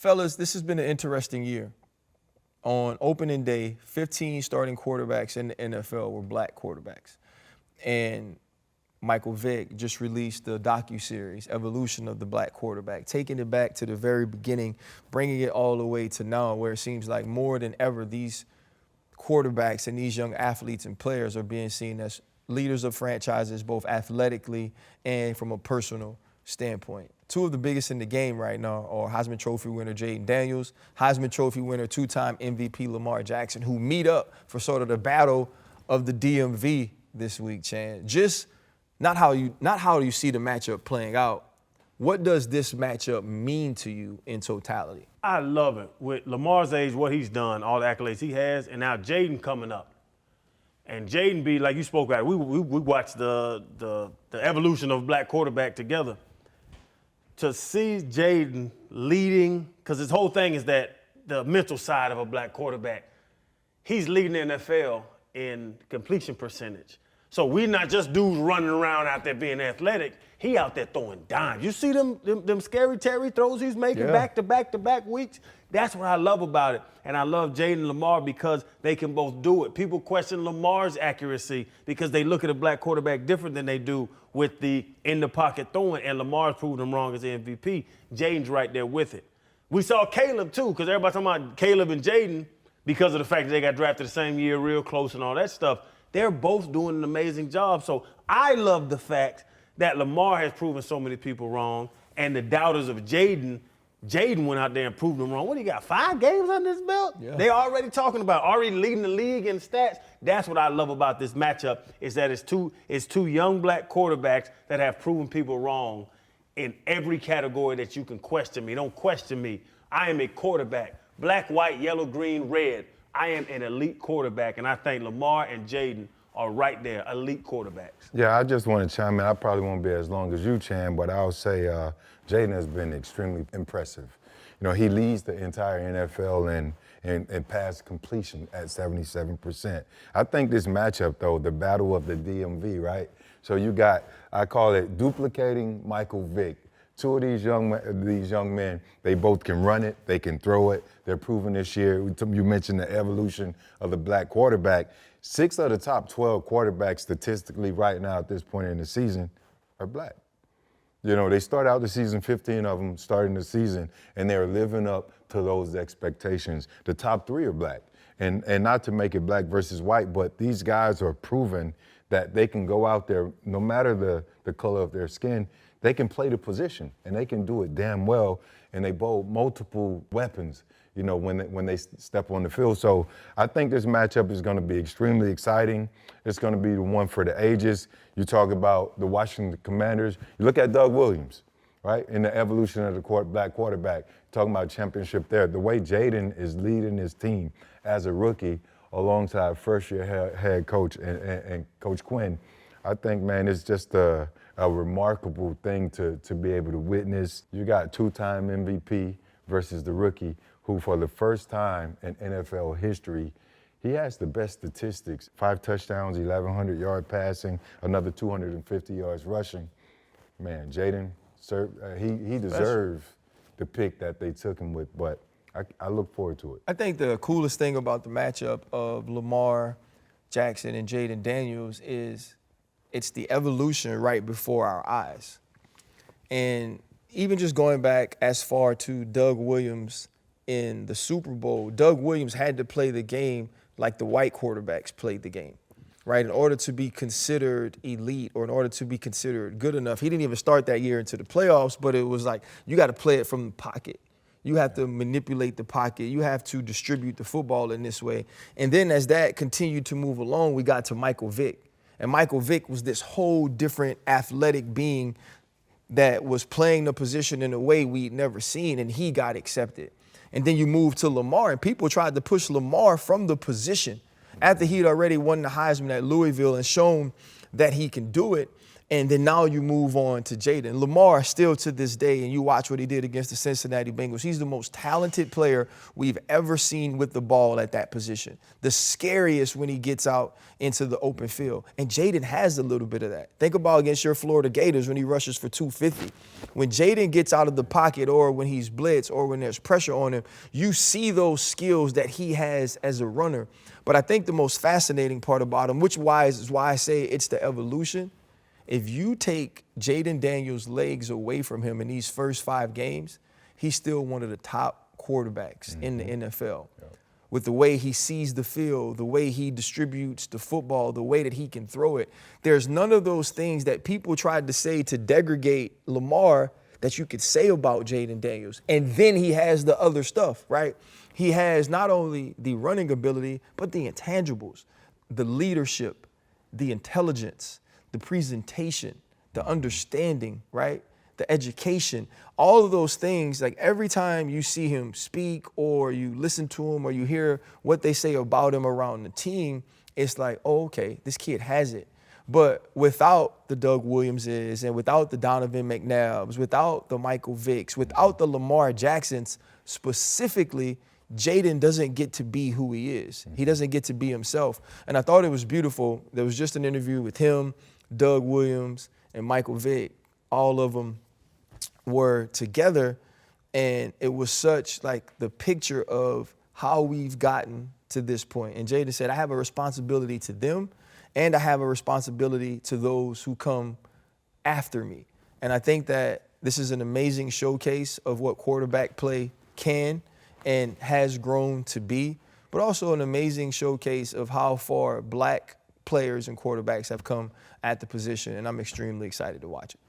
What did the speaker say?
Fellas, this has been an interesting year. On opening day, 15 starting quarterbacks in the NFL were black quarterbacks. And Michael Vick just released the docuseries, Evolution of the Black Quarterback, taking it back to the very beginning, bringing it all the way to now, where it seems like more than ever these quarterbacks and these young athletes and players are being seen as leaders of franchises, both athletically and from a personal standpoint. Two of the biggest in the game right now are Heisman Trophy winner Jayden Daniels, Heisman Trophy winner, two-time MVP Lamar Jackson, who meet up for sort of the battle of the DMV this week, Chan. Just not how you see the matchup playing out. What does this matchup mean to you in totality? I love it. With Lamar's age, what he's done, all the accolades he has, and now Jayden coming up. And Jayden be, like you spoke about, we watched the evolution of black quarterback together. To see Jayden leading, because his whole thing is that the mental side of a black quarterback, he's leading the NFL in completion percentage. So we're not just dudes running around out there being athletic. He out there throwing dimes. You see them scary Terry throws he's making back-to-back weeks? That's what I love about it. And I love Jayden and Lamar because they can both do it. People question Lamar's accuracy because they look at a black quarterback different than they do with the in-the-pocket throwing, and Lamar's proved them wrong as the MVP. Jayden's right there with it. We saw Caleb, too, because everybody talking about Caleb and Jayden because of the fact that they got drafted the same year, real close and all that stuff. They're both doing an amazing job. So I love the fact that Lamar has proven so many people wrong, and the doubters of Jayden went out there and proved them wrong. What, he got 5 games under his belt? Yeah. They already talking about, already leading the league in stats. That's what I love about this matchup, is that it's two young black quarterbacks that have proven people wrong in every category that you can question me. Don't question me. I am a quarterback. Black, white, yellow, green, red. I am an elite quarterback, and I think Lamar and Jayden are right there, elite quarterbacks. Yeah, I just want to chime in. I probably won't be as long as you, Chan, but I'll say Jayden has been extremely impressive. You know, he leads the entire NFL in pass completion at 77%. I think this matchup, though, the battle of the DMV, right? So you got, I call it duplicating Michael Vick. Two of these young men, they both can run it, they can throw it. They're proven this year. You mentioned the evolution of the black quarterback. 6 of the top 12 quarterbacks statistically right now at this point in the season are black. You know, they start out the season, 15 of them starting the season, and they're living up to those expectations. The top 3 are black. And not to make it black versus white, but these guys are proven that they can go out there, no matter the color of their skin, they can play the position, and they can do it damn well, and they both multiple weapons, you know, when they step on the field. So I think this matchup is going to be extremely exciting. It's going to be the one for the ages. You talk about the Washington Commanders. You look at Doug Williams, right, in the evolution of the black quarterback, talking about championship there. The way Jayden is leading his team as a rookie alongside first-year head coach and Coach Quinn, I think, man, it's just a remarkable thing to be able to witness. You got two-time MVP versus the rookie, who for the first time in NFL history, he has the best statistics. 5 touchdowns, 1,100 yard passing, another 250 yards rushing. Man, Jayden, he deserved the pick that they took him with, but I look forward to it. I think the coolest thing about the matchup of Lamar Jackson and Jayden Daniels is it's the evolution right before our eyes. And even just going back as far to Doug Williams in the Super Bowl, Doug Williams had to play the game like the white quarterbacks played the game, right? In order to be considered elite or in order to be considered good enough. He didn't even start that year into the playoffs, but it was like, you got to play it from the pocket. You have to manipulate the pocket. You have to distribute the football in this way. And then as that continued to move along, we got to Michael Vick. And Michael Vick was this whole different athletic being that was playing the position in a way we'd never seen, and he got accepted. And then you move to Lamar, and people tried to push Lamar from the position after he'd already won the Heisman at Louisville and shown that he can do it. And then now you move on to Jaden. Lamar, still to this day, and you watch what he did against the Cincinnati Bengals, he's the most talented player we've ever seen with the ball at that position. The scariest when he gets out into the open field. And Jaden has a little bit of that. Think about against your Florida Gators when he rushes for 250. When Jaden gets out of the pocket or when he's blitzed or when there's pressure on him, you see those skills that he has as a runner. But I think the most fascinating part about him, which is why I say it's the evolution. If you take Jaden Daniels' legs away from him in these first 5 games, he's still one of the top quarterbacks in the NFL. Yep. With the way he sees the field, the way he distributes the football, the way that he can throw it. There's none of those things that people tried to say to degrade Lamar that you could say about Jaden Daniels. And then he has the other stuff, right? He has not only the running ability, but the intangibles, the leadership, the intelligence, the presentation, the understanding, right? The education, all of those things, like every time you see him speak or you listen to him or you hear what they say about him around the team, it's like, oh, okay, this kid has it. But without the Doug Williamses and without the Donovan McNabbs, without the Michael Vicks, without the Lamar Jacksons specifically, Jaden doesn't get to be who he is. He doesn't get to be himself. And I thought it was beautiful. There was just an interview with him, Doug Williams, and Michael Vick. All of them were together, and it was such like the picture of how we've gotten to this point. And Jaden said, I have a responsibility to them, and I have a responsibility to those who come after me. And I think that this is an amazing showcase of what quarterback play can and has grown to be, but also an amazing showcase of how far black players and quarterbacks have come at the position, and I'm extremely excited to watch it.